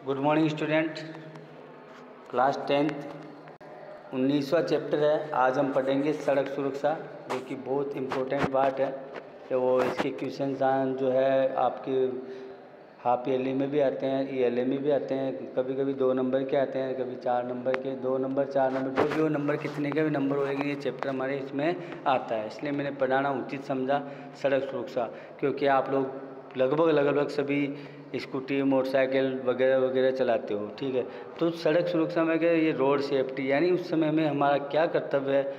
Good morning student. Class 10th 19वां chapter है। आज हम पढ़ेंगे सड़क सुरक्षा, जो कि बहुत इम्पोर्टेंट पार्ट है। तो वो इसके क्वेश्चन जो है आपके हाफ ईयरली में भी आते हैं, ईयरली में भी आते हैं। कभी कभी 2 नंबर के आते हैं, कभी 4 नंबर के। 2 नंबर 4 नंबर जो भी वो नंबर कितने के भी नंबर होएंगे, ये चैप्टर हमारे इसमें आता है। इसलिए मैंने पढ़ाना उचित समझा सड़क सुरक्षा, क्योंकि आप लोग लगभग सभी स्कूटी मोटरसाइकिल वगैरह वगैरह चलाते हो, ठीक है। तो सड़क सुरक्षा में क्या, ये रोड सेफ्टी यानी उस समय में हमारा क्या कर्तव्य है,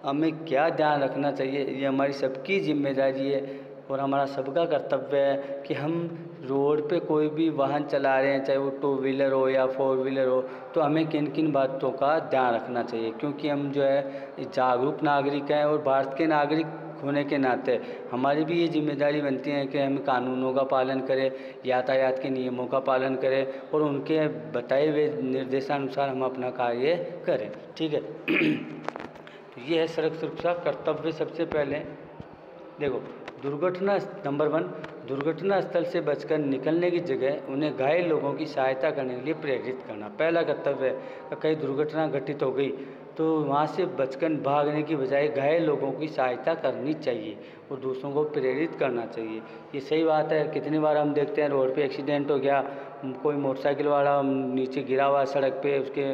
हमें क्या ध्यान रखना चाहिए, ये हमारी सबकी जिम्मेदारी है और हमारा सबका कर्तव्य है कि हम रोड पे कोई भी वाहन चला रहे हैं, चाहे वो 2 व्हीलर हो या 4 व्हीलर हो, तो हमें किन किन बातों का ध्यान रखना चाहिए। क्योंकि हम जो है जागरूक नागरिक हैं और भारत के नागरिक होने के नाते हमारी भी ये जिम्मेदारी बनती है कि हम कानूनों का पालन करें, यातायात के नियमों का पालन करें और उनके बताए हुए निर्देशानुसार हम अपना कार्य करें, ठीक है। तो ये है सड़क सुरक्षा कर्तव्य। सबसे पहले देखो, दुर्घटना नंबर 1, दुर्घटना स्थल से बचकर निकलने की जगह उन्हें घायल लोगों की सहायता करने के लिए प्रेरित करना पहला कर्तव्य है। कहीं दुर्घटना घटित हो गई तो वहाँ से बचकर भागने की बजाय घायल लोगों की सहायता करनी चाहिए और दूसरों को प्रेरित करना चाहिए। ये सही बात है। कितनी बार हम देखते हैं रोड पे एक्सीडेंट हो गया, कोई मोटरसाइकिल वाला नीचे गिरा हुआ सड़क पे, उसके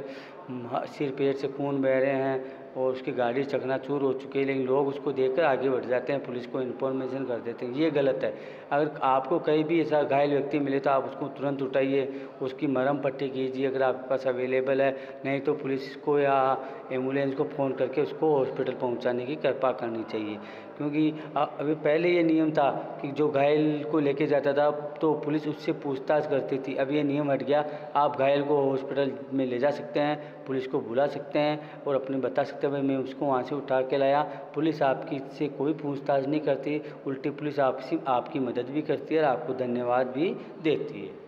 सिर पैर से खून बह रहे हैं और उसकी गाड़ी चकनाचूर हो चुकी है, लेकिन लोग उसको देखकर आगे बढ़ जाते हैं, पुलिस को इन्फॉर्मेशन कर देते हैं। ये गलत है। अगर आपको कहीं भी ऐसा घायल व्यक्ति मिले तो आप उसको तुरंत उठाइए, उसकी मरहम पट्टी कीजिए अगर आपके पास अवेलेबल है, नहीं तो पुलिस को या एम्बुलेंस को फ़ोन करके उसको हॉस्पिटल पहुंचाने की कृपा करनी चाहिए। क्योंकि अभी पहले ये नियम था कि जो घायल को लेके जाता था तो पुलिस उससे पूछताछ करती थी। अब ये नियम हट गया। आप घायल को हॉस्पिटल में ले जा सकते हैं, पुलिस को बुला सकते हैं और अपने बता सकते हैं भाई मैं उसको वहाँ से उठा के लाया। पुलिस आपकी से कोई पूछताछ नहीं करती, उल्टी पुलिस आपकी मदद भी करती है और आपको धन्यवाद भी देती है।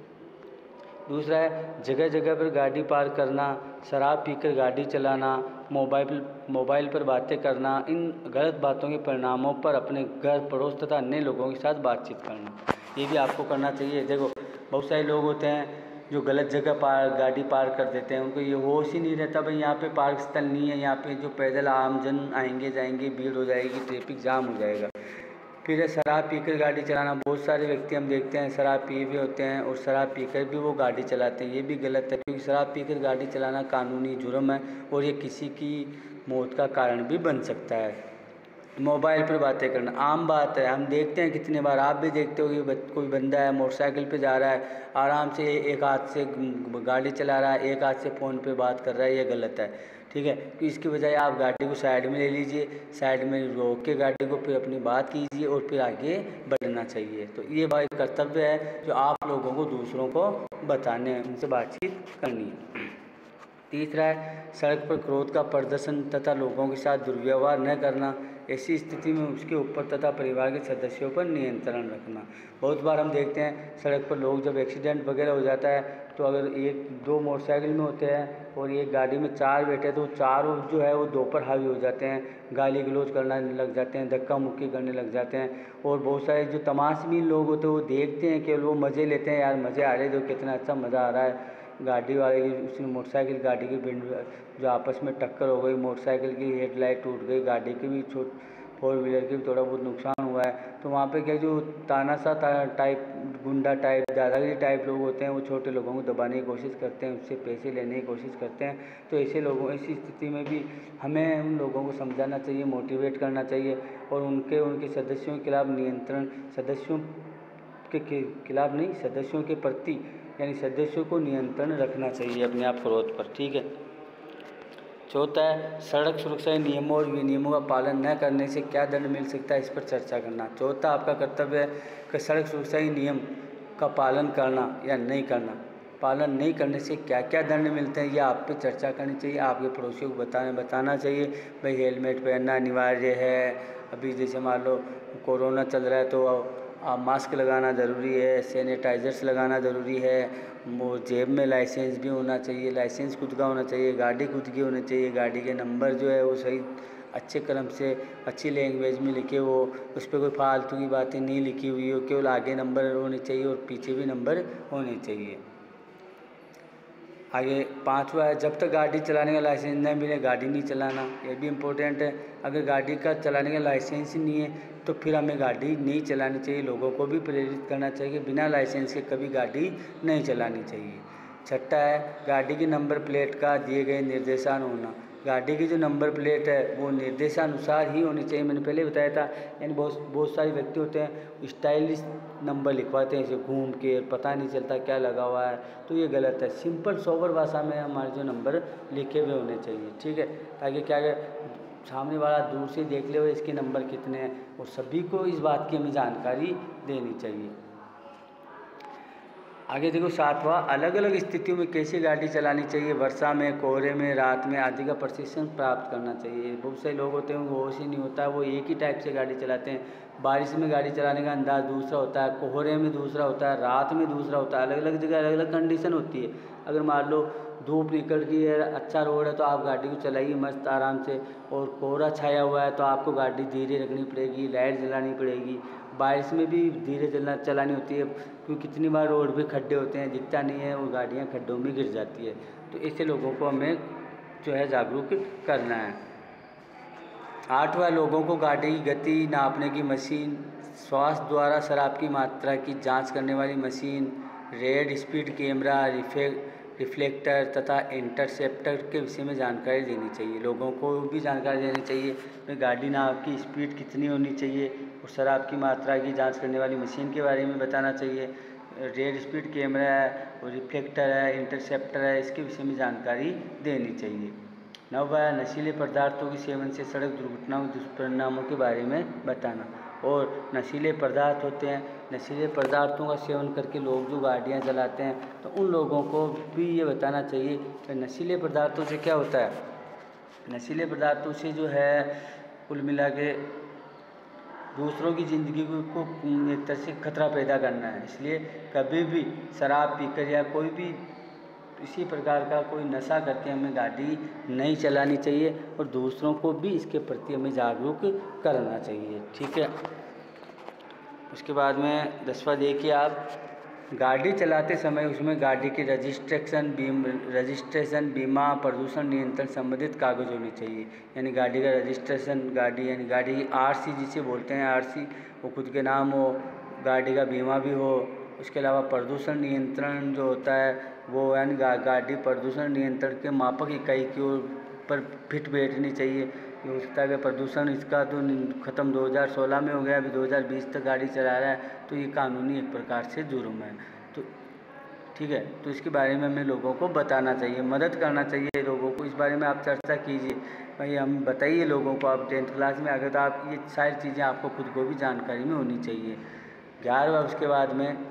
दूसरा है जगह जगह पर गाड़ी पार्क करना, शराब पीकर गाड़ी चलाना, मोबाइल पर बातें करना, इन गलत बातों के परिणामों पर अपने घर पड़ोस तथा अन्य लोगों के साथ बातचीत करना, ये भी आपको करना चाहिए। देखो, बहुत सारे लोग होते हैं जो गलत जगह गाड़ी पार्क कर देते हैं, उनको ये होश ही नहीं रहता भाई यहाँ पे पार्क स्थल नहीं है, यहाँ पे जो पैदल आमजन आएंगे जाएंगे, भीड़ हो जाएगी, ट्रैफिक जाम हो जाएगा। फिर है शराब पीकर गाड़ी चलाना। बहुत सारे व्यक्ति हम देखते हैं शराब पिए भी होते हैं और शराब पीकर भी वो गाड़ी चलाते हैं, ये भी गलत है। क्योंकि शराब पीकर गाड़ी चलाना कानूनी जुर्म है और ये किसी की मौत का कारण भी बन सकता है। मोबाइल पर बातें करना आम बात है, हम देखते हैं कितने बार, आप भी देखते हो कि कोई बंदा है मोटरसाइकिल पे जा रहा है, आराम से एक हाथ से गाड़ी चला रहा है, एक हाथ से फ़ोन पे बात कर रहा है, ये गलत है, ठीक है। तो इसकी बजाय आप गाड़ी को साइड में ले लीजिए, साइड में रोक के गाड़ी को फिर अपनी बात कीजिए और फिर आगे बढ़ना चाहिए। तो ये भाई कर्तव्य है जो आप लोगों को दूसरों को बताने हैं, उनसे बातचीत करनी है। तीसरा है सड़क पर क्रोध का प्रदर्शन तथा लोगों के साथ दुर्व्यवहार न करना। ऐसी स्थिति में उसके ऊपर तथा परिवार के सदस्यों पर नियंत्रण रखना। बहुत बार हम देखते हैं सड़क पर लोग जब एक्सीडेंट वगैरह हो जाता है तो अगर 1-2 मोटरसाइकिल में होते हैं और एक गाड़ी में 4 बैठे तो चारों जो है वो दो पर हावी हो जाते हैं, गाली गलौज करने लग जाते हैं, धक्का मुक्की करने लग जाते हैं। और बहुत सारे जो तमाशबीन लोग होते हैं वो देखते हैं, केवल वो मज़े लेते हैं, यार मज़े आ रहे, जो कितना अच्छा मज़ा आ रहा है। गाड़ी वाले की उसने मोटरसाइकिल गाड़ी की जो आपस में टक्कर हो गई, मोटरसाइकिल की हेडलाइट टूट गई, गाड़ी की भी 4 व्हीलर की भी थोड़ा बहुत नुकसान हुआ है। तो वहाँ पे क्या जो तानाशाह टाइप, गुंडा टाइप, दादागिरी टाइप लोग होते हैं वो छोटे लोगों को दबाने की कोशिश करते हैं, उससे पैसे लेने की कोशिश करते हैं। तो ऐसी स्थिति में भी हमें उन लोगों को समझाना चाहिए, मोटिवेट करना चाहिए और उनके सदस्यों के खिलाफ नियंत्रण, सदस्यों के खिलाफ नहीं, सदस्यों के प्रति यानी सदस्यों को नियंत्रण रखना चाहिए अपने आप क्रोध पर, ठीक है। चौथा है सड़क सुरक्षा नियमों और विनियमों का पालन न करने से क्या दंड मिल सकता है, इस पर चर्चा करना। चौथा आपका कर्तव्य है कि सड़क सुरक्षा नियम का पालन करना या नहीं करना, पालन नहीं करने से क्या क्या दंड मिलते हैं, ये आप पे चर्चा करनी चाहिए। आपके पड़ोसियों को बताना चाहिए भाई हेलमेट पहनना अनिवार्य है। अभी जैसे मान लो कोरोना चल रहा है तो मास्क लगाना ज़रूरी है, सैनिटाइजर्स लगाना ज़रूरी है, वो जेब में लाइसेंस भी होना चाहिए, लाइसेंस खुद का होना चाहिए, गाड़ी खुद की होनी चाहिए, गाड़ी के नंबर जो है वो सही अच्छे क्रम से अच्छी लैंग्वेज में लिखे हो, उस पर कोई फालतू की बातें नहीं लिखी हुई हो, केवल आगे नंबर होने चाहिए और पीछे भी नंबर होने चाहिए। आगे 5वां है, जब तक गाड़ी चलाने का लाइसेंस नहीं मिले गाड़ी नहीं चलाना, ये भी इम्पोर्टेंट है। अगर गाड़ी का चलाने का लाइसेंस ही नहीं है तो फिर हमें गाड़ी नहीं चलानी चाहिए। लोगों को भी प्रेरित करना चाहिए कि बिना लाइसेंस के कभी गाड़ी नहीं चलानी चाहिए। 6वां है, गाड़ी की नंबर प्लेट का दिए गए निर्देशान होना। गाड़ी की जो नंबर प्लेट है वो निर्देशानुसार ही होनी चाहिए। मैंने पहले बताया था, यानी बहुत सारे व्यक्ति होते हैं स्टाइलिश नंबर लिखवाते हैं ऐसे घूम के, पता नहीं चलता क्या लगा हुआ है, तो ये गलत है। सिंपल सोबर भाषा में हमारे जो नंबर लिखे हुए होने चाहिए, ठीक है, ताकि क्या है सामने वाला दूर से देख ले इसके नंबर कितने हैं, और सभी को इस बात की हमें जानकारी देनी चाहिए। आगे देखो 7वां, अलग अलग स्थितियों में कैसे गाड़ी चलानी चाहिए। वर्षा में, कोहरे में, रात में आदि का प्रशिक्षण प्राप्त करना चाहिए। बहुत से लोग होते हैं वो होश ही नहीं होता है, वो एक ही टाइप से गाड़ी चलाते हैं। बारिश में गाड़ी चलाने का अंदाज़ दूसरा होता है, कोहरे में दूसरा होता है, रात में दूसरा होता है। अलग अलग जगह अलग अलग कंडीशन होती है। अगर मान लो धूप निकल रही है, अच्छा रोड है, तो आप गाड़ी को चलाइए मस्त आराम से, और कोहरा छाया हुआ है तो आपको गाड़ी धीरे रखनी पड़ेगी, लाइट जलानी पड़ेगी। बारिश में भी धीरे चलानी होती है, क्योंकि कितनी बार रोड पे खड्डे होते हैं, दिखता नहीं है, वो गाड़ियाँ खड्डों में गिर जाती है। तो ऐसे लोगों को हमें जो है जागरूक करना है। 8वां, लोगों को गाड़ी की गति नापने की मशीन, श्वास द्वारा शराब की मात्रा की जांच करने वाली machine, red speed camera, reflector तथा इंटरसेप्टर के विषय में जानकारी देनी चाहिए। लोगों को भी जानकारी देनी चाहिए कि गाड़ी नाप की स्पीड कितनी होनी चाहिए, और शराब की मात्रा की जांच करने वाली मशीन के बारे में बताना चाहिए। रेड स्पीड कैमरा है, और रिफ्लेक्टर है, इंटरसेप्टर है, इसके विषय में जानकारी देनी चाहिए। 9वां, नशीले पदार्थों के सेवन से सड़क दुर्घटनाओं के दुष्परिणामों के बारे में बताना। और नशीले पदार्थ होते हैं, नशीले पदार्थों का सेवन करके लोग जो गाड़ियाँ चलाते हैं, तो उन लोगों को भी ये बताना चाहिए कि नशीले पदार्थों से क्या होता है। नशीले पदार्थों से जो है कुल मिला के दूसरों की ज़िंदगी को एक तरह से खतरा पैदा करना है। इसलिए कभी भी शराब पीकर या कोई भी इसी प्रकार का कोई नशा करके हमें गाड़ी नहीं चलानी चाहिए, और दूसरों को भी इसके प्रति हमें जागरूक करना चाहिए, ठीक है। उसके बाद में 10वां देखिए आप, गाड़ी चलाते समय उसमें गाड़ी की रजिस्ट्रेशन, बीमा, प्रदूषण नियंत्रण संबंधित कागज़ होने चाहिए। यानी गाड़ी का रजिस्ट्रेशन, गाड़ी यानी गाड़ी की आरसी जिसे बोलते हैं, आरसी वो खुद के नाम हो, गाड़ी का बीमा भी हो। उसके अलावा प्रदूषण नियंत्रण जो होता है वो यानी गाड़ी प्रदूषण नियंत्रण के मापक इकाई की ओर पर फिट बैठनी चाहिए। ये हो सकता है कि प्रदूषण इसका तो ख़त्म 2016 में हो गया, अभी 2020 तक गाड़ी चला रहा है, तो ये कानूनी एक प्रकार से जुर्म है। तो ठीक है, तो इसके बारे में हमें लोगों को बताना चाहिए, मदद करना चाहिए लोगों को। इस बारे में आप चर्चा कीजिए, भाई हम बताइए लोगों को। आप 10th क्लास में आ गए तो आप ये सारी चीज़ें आपको खुद को भी जानकारी में होनी चाहिए। 11वां, उसके बाद में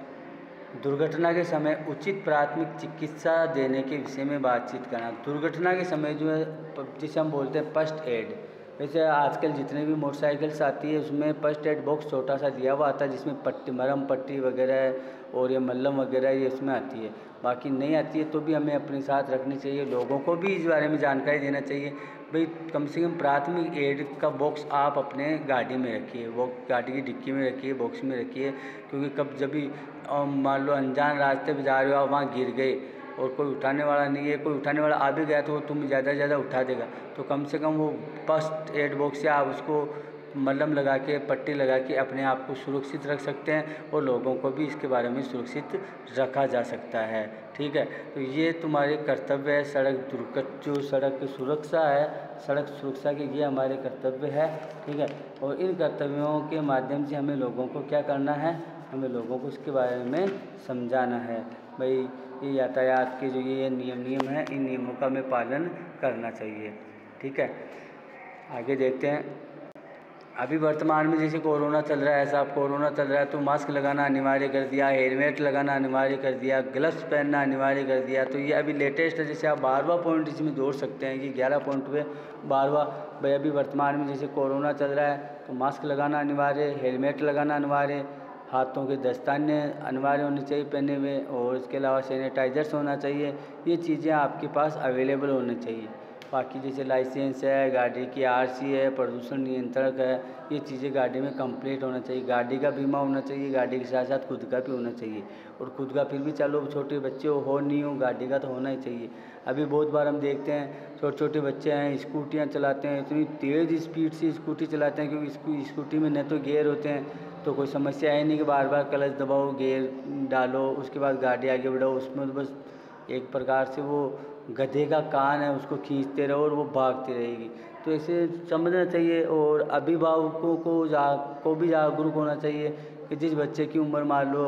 दुर्घटना के समय उचित प्राथमिक चिकित्सा देने के विषय में बातचीत करना। दुर्घटना के समय जो है जिसे हम बोलते हैं फर्स्ट एड, वैसे आजकल जितने भी मोटरसाइकिल्स आती है उसमें फर्स्ट एड बॉक्स छोटा सा दिया हुआ आता है, जिसमें पट्टी, मरहम पट्टी वगैरह और ये मल्लम वगैरह ये इसमें आती है। बाकी नहीं आती है तो भी हमें अपने साथ रखनी चाहिए। लोगों को भी इस बारे में जानकारी देना चाहिए, भाई कम से कम प्राथमिक एड का बॉक्स आप अपने गाड़ी में रखिए, वो गाड़ी की डिक्की में रखिए, बॉक्स में रखिए। क्योंकि कब जब भी मान लो अनजान रास्ते पर जा रहे हो, आप वहाँ गिर गए और कोई उठाने वाला नहीं है, कोई उठाने वाला आ भी गया तो वो तुम ज़्यादा से ज़्यादा उठा देगा, तो कम से कम वो फर्स्ट एड बॉक्स से आप उसको मलहम लगा के, पट्टी लगा के अपने आप को सुरक्षित रख सकते हैं, और लोगों को भी इसके बारे में सुरक्षित रखा जा सकता है, ठीक है। तो ये तुम्हारे कर्तव्य है, जो सड़क की सुरक्षा है, सड़क सुरक्षा के ये हमारे कर्तव्य है, ठीक है। और इन कर्तव्यों के माध्यम से हमें लोगों को क्या करना है, हमें लोगों को इसके बारे में समझाना है। भाई ये यातायात के जो ये नियम हैं, इन नियमों का हमें पालन करना चाहिए, ठीक है। आगे देखते हैं। अभी वर्तमान में जैसे कोरोना चल रहा है, ऐसा अब कोरोना चल रहा है तो मास्क लगाना अनिवार्य कर दिया, हेलमेट लगाना अनिवार्य कर दिया, ग्लव्स पहनना अनिवार्य कर दिया। तो ये अभी लेटेस्ट है, जैसे आप 12वां पॉइंट इसमें जोड़ सकते हैं कि 11 पॉइंट पे 12वां, भाई अभी वर्तमान में जैसे कोरोना चल रहा है तो मास्क लगाना अनिवार्य, हेलमेट लगाना अनिवार्य, हाथों के दस्ताने अनिवार्य होने चाहिए पहने हुए, और इसके अलावा सैनिटाइजर्स होना चाहिए। ये चीज़ें आपके पास अवेलेबल होनी चाहिए। बाकी जैसे लाइसेंस है, गाड़ी की आरसी है, प्रदूषण नियंत्रक है, ये चीज़ें गाड़ी में कंप्लीट होना चाहिए। गाड़ी का बीमा होना चाहिए, गाड़ी के साथ साथ खुद का भी होना चाहिए। और खुद का फिर भी चलो छोटे बच्चे हो नहीं हो, गाड़ी का तो होना ही चाहिए। अभी बहुत बार हम देखते हैं छोटे छोटे बच्चे हैं स्कूटियाँ चलाते हैं, इतनी तेज़ स्पीड से स्कूटी चलाते हैं क्योंकि स्कूटी में न तो गियर होते हैं, तो कोई समस्या है नहीं कि बार बार क्लच दबाओ, गियर डालो, उसके बाद गाड़ी आगे बढ़ाओ। उसमें तो बस एक प्रकार से वो गधे का कान है, उसको खींचते रहो और वो भागती रहेगी। तो इसे समझना चाहिए और अभिभावकों को भी जागरूक होना चाहिए कि जिस बच्चे की उम्र मान लो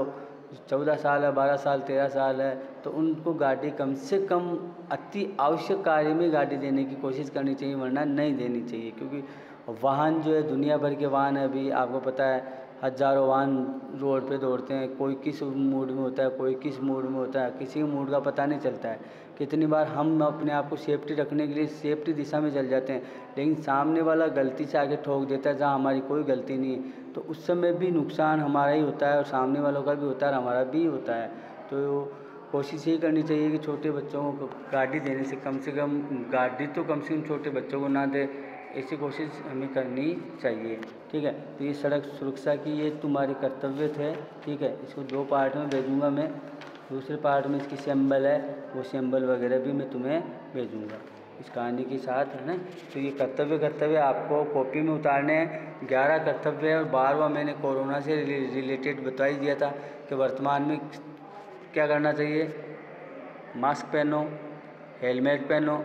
14 साल है, 12 साल, 13 साल है, तो उनको गाड़ी कम से कम अति आवश्यक कार्य में गाड़ी देने की कोशिश करनी चाहिए, वरना नहीं देनी चाहिए। क्योंकि वाहन जो है, दुनिया भर के वाहन है, अभी आपको पता है हज़ारों वाहन रोड पे दौड़ते हैं। कोई किस मूड में होता है, कोई किस मूड में होता है, किसी मूड का पता नहीं चलता है। कितनी बार हम अपने आप को सेफ्टी रखने के लिए सेफ्टी दिशा में चल जाते हैं, लेकिन सामने वाला गलती से आगे ठोक देता है जहाँ हमारी कोई गलती नहीं है, तो उस समय भी नुकसान हमारा ही होता है और सामने वालों का भी होता है और हमारा भी होता है। तो कोशिश यही करनी चाहिए कि छोटे बच्चों को गाड़ी देने से कम गाड़ी तो कम से कम छोटे बच्चों को ना दे, ऐसी कोशिश हमें करनी चाहिए। ठीक है, तो ये सड़क सुरक्षा की ये तुम्हारी कर्तव्य थे। ठीक है, इसको 2 पार्ट में भेजूँगा मैं। दूसरे पार्ट में इसकी सिंबल है, वो सिंबल वगैरह भी मैं तुम्हें भेजूँगा इस कहानी के साथ, है ना। तो ये कर्तव्य आपको कॉपी में उतारने हैं। 11 कर्तव्य है और 12वां मैंने कोरोना से रिलेटेड बता ही दिया था कि वर्तमान में क्या करना चाहिए। मास्क पहनो, हेलमेट पहनो,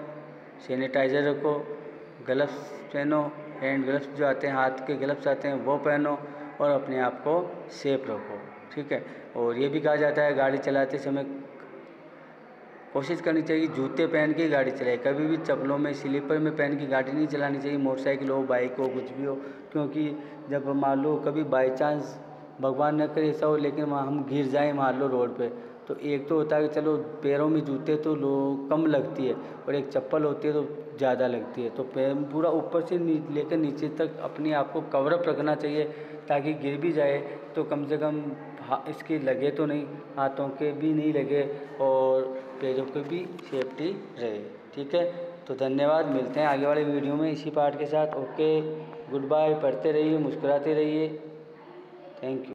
सैनिटाइज़र रखो, ग्लव्स पहनो, हैंड ग्लव्स जो आते हैं, हाथ के ग्लव्स आते हैं वो पहनो और अपने आप को सेफ रखो। ठीक है, और ये भी कहा जाता है गाड़ी चलाते समय कोशिश करनी चाहिए जूते पहन के गाड़ी चलाए, कभी भी चप्पलों में स्लीपर में पहन के गाड़ी नहीं चलानी चाहिए, मोटरसाइकिल हो, बाइक हो, कुछ भी हो। क्योंकि जब मान लो कभी बाई चांस भगवान न करे ऐसा हो, लेकिन वहाँ हम गिर जाएं मान लो रोड पे, तो एक तो होता है कि चलो पैरों में जूते तो कम लगती है और एक चप्पल होती है तो ज़्यादा लगती है। तो पैर पूरा ऊपर से लेकर नीचे तक अपने आप को कवरअप रखना चाहिए, ताकि गिर भी जाए तो कम से कम इसके लगे तो नहीं, हाथों के भी नहीं लगे और पैरों की भी सेफ्टी रहे। ठीक है, तो धन्यवाद, मिलते हैं आगे वाले वीडियो में इसी पार्ट के साथ। ओके, गुड बाय, पढ़ते रहिए, मुस्कुराते रहिए, थैंक यू।